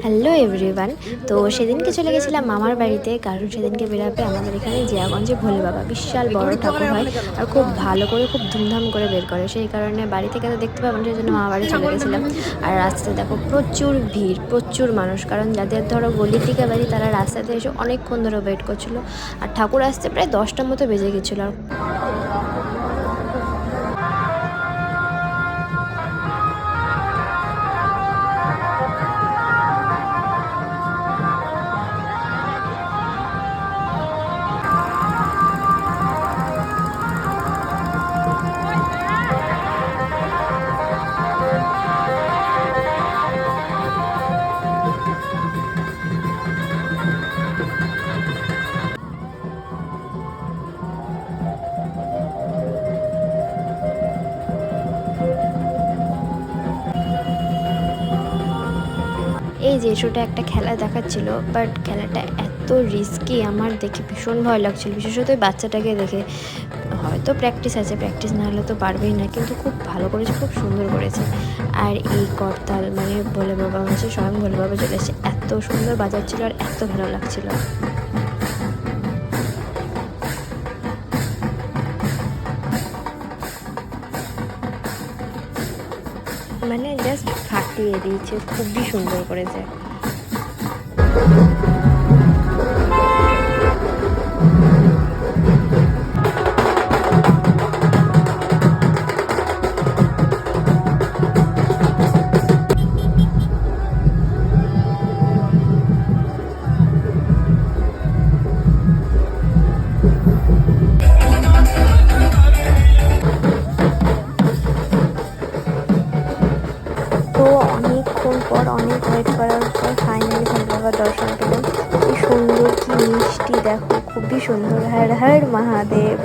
Hello everyone. তো সেদিনকে চলে গেছিলাম মামার বাড়িতে, কারণ সেদিনকে বেরাবে আমাদের এখানে জিয়াগঞ্জে ভোলে বাবা বিশাল বড় ঠাকুর হয় আর খুব ভালো করে খুব ধুমধাম করে বের করে। সেই কারণে বাড়ি থেকে তো দেখতে পাবেন, সেই জন্য মামা বাড়ি চলে গেছিলাম। আর রাস্তায় দেখো প্রচুর ভিড়, প্রচুর মানুষ, কারণ যাদের ধরো গলির দিকে বাড়ি তারা রাস্তাতে এসে অনেকক্ষণ ধরে ওয়েট করছিল। আর ঠাকুর আসতে প্রায় 10টার মতো বেজে গেছিলো। আর এই যে শোটা একটা খেলা দেখাচ্ছিল, বাট খেলাটা এত রিস্কি, আমার দেখে ভীষণ ভয় লাগছিল, বিশেষত ওই বাচ্চাটাকে দেখে। হয়তো প্র্যাকটিস আছে, প্র্যাকটিস না হলে তো পারবেই না, কিন্তু খুব ভালো করেছে, খুব সুন্দর করেছে। আর এই করতাল মানে ভোলে বাবা হচ্ছে, স্বয়ং ভোলে বাবা চলে এসেছে, এত সুন্দর বাজাচ্ছিল আর এত ভালো লাগছিল, মানে জাস্ট ফাটিয়ে দিয়েছে, খুবই সুন্দর করেছে। তো অনেকক্ষণ পর, অনেক ওয়েট করার পর ফাইনালি ভোলে বাবার দর্শন পেলাম। কি সুন্দর, কি মিষ্টি, দেখো খুবই সুন্দর। হর হর মহাদেব।